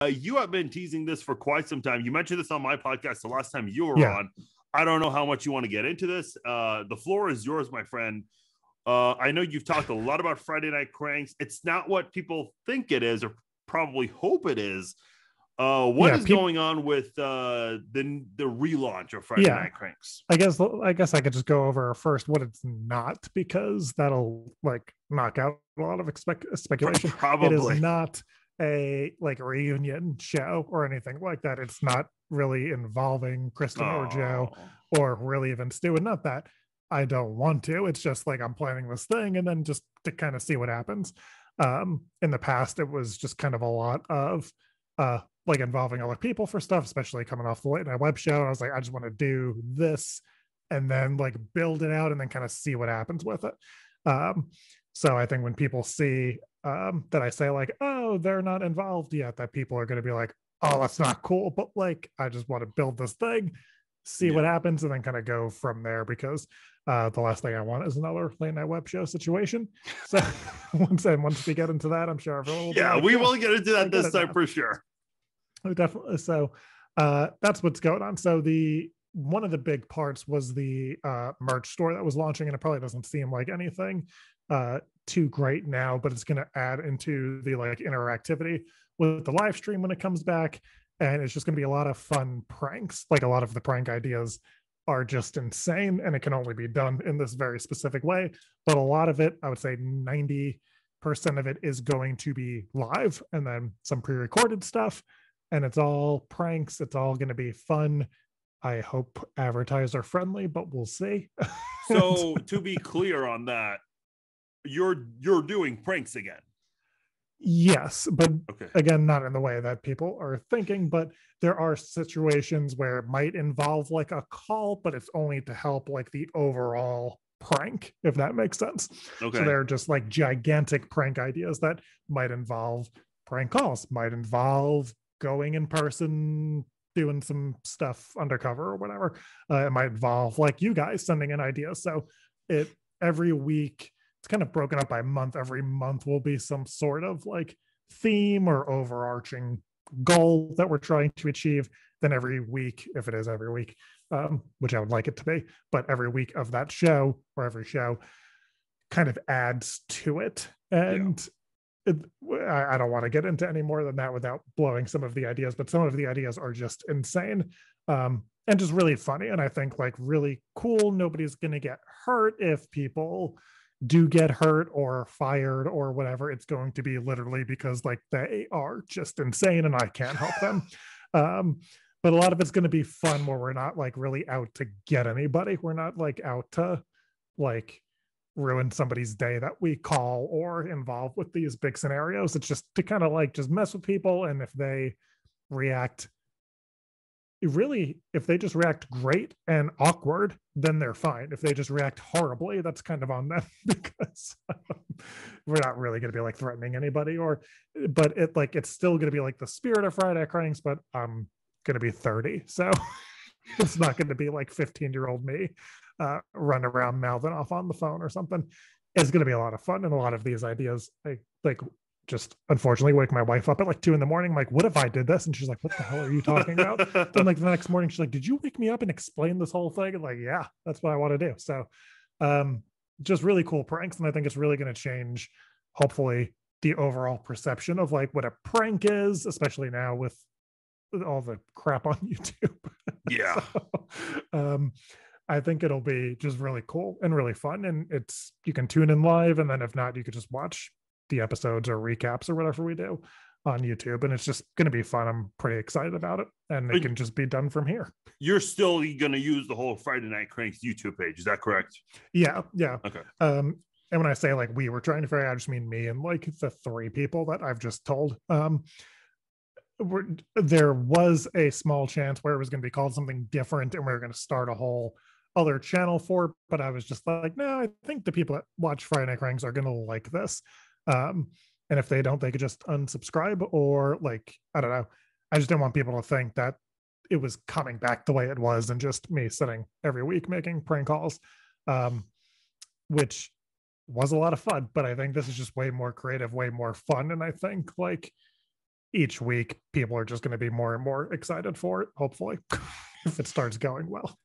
You have been teasing this for quite some time. You mentioned this on my podcast the last time you were Yeah. on. I don't know how much you want to get into this. The floor is yours, my friend. I know you've talked a lot about Friday Night Cranks. It's not what people think it is, or probably hope it is. What is going on with the relaunch of Friday Night Cranks? I guess I could just go over first what it's not, because that'll like knock out a lot of speculation. Probably. It is not a like reunion show or anything like that. It's not really involving Kristen or Joe, or really even Stu, and not that I don't want to. It's just like I'm planning this thing and then just to kind of see what happens. In the past, it was just kind of a lot of like involving other people for stuff, especially coming off the late night web show. And I was like, I just want to do this and then like build it out and then kind of see what happens with it. So I think when people see that I say like, oh, they're not involved yet, that people are going to be like, oh, that's not cool. But like, I just want to build this thing, see what happens, and then kind of go from there, because the last thing I want is another late night web show situation. So once we get into that, I'm sure everyone will be like, we will get into that this time for sure. Definitely. So that's what's going on. So one of the big parts was the merch store that was launching, and it probably doesn't seem like anything too great now, but it's going to add into the like interactivity with the live stream when it comes back. And it's just going to be a lot of fun pranks. Like a lot of the prank ideas are just insane, and it can only be done in this very specific way. But a lot of it, I would say 90% of it, is going to be live, and then some pre-recorded stuff. And it's all pranks. It's all going to be fun. I hope advertiser friendly, but we'll see. So to be clear on that, you're doing pranks again. Yes, but again, not in the way that people are thinking, but there are situations where it might involve like a call, but it's only to help like the overall prank, if that makes sense. So they're just like gigantic prank ideas that might involve prank calls, might involve going in person, doing some stuff undercover or whatever. It might involve like you guys sending in ideas. So every week, it's kind of broken up by month. Every month will be some sort of like theme or overarching goal that we're trying to achieve. Then every week, if it is every week, which I would like it to be, but every week of that show or every show kind of adds to it. And I don't want to get into any more than that without blowing some of the ideas, but some of the ideas are just insane and just really funny. And I think like really cool. Nobody's going to get hurt. If people do get hurt or fired or whatever, it's going to be literally because like they are just insane and I can't help them. But a lot of it's going to be fun, where we're not like really out to get anybody. We're not like out to like ruin somebody's day that we call or involve with these big scenarios. It's just to kind of like just mess with people, and if they react if they just react great and awkward, then they're fine. If they just react horribly, that's kind of on them, because we're not really going to be like threatening anybody, but it's still going to be like the spirit of Friday Cranks, but I'm going to be 30, so it's not going to be like 15-year-old me run around mouthing off on the phone or something. It's going to be a lot of fun, and a lot of these ideas like just unfortunately wake my wife up at like 2 a.m. I'm like, what if I did this? And she's like, what the hell are you talking about? Then like the next morning, she's like, did you wake me up and explain this whole thing? And like, yeah, that's what I want to do. So just really cool pranks. And I think it's really going to change, hopefully, the overall perception of like what a prank is, especially now with all the crap on YouTube. Yeah. So, I think it'll be just really cool and really fun. And you can tune in live. And then if not, you could just watch the episodes or recaps or whatever we do on YouTube, and it's just going to be fun. I'm pretty excited about it, and it can just be done from here. You're still going to use the whole Friday Night Cranks YouTube page, is that correct? Yeah. Okay. And when I say like we were trying to figure out, I just mean me and like the 3 people that I've just told. There was a small chance where it was going to be called something different, and we were going to start a whole other channel for it, but I was just like, no, I think the people that watch Friday Night Cranks are going to like this. And if they don't, they could just unsubscribe, or like, I don't know. I just didn't want people to think that it was coming back the way it was and just me sitting every week making prank calls, which was a lot of fun. But I think this is just way more creative, way more fun. And I think like each week people are just going to be more and more excited for it, hopefully, if it starts going well.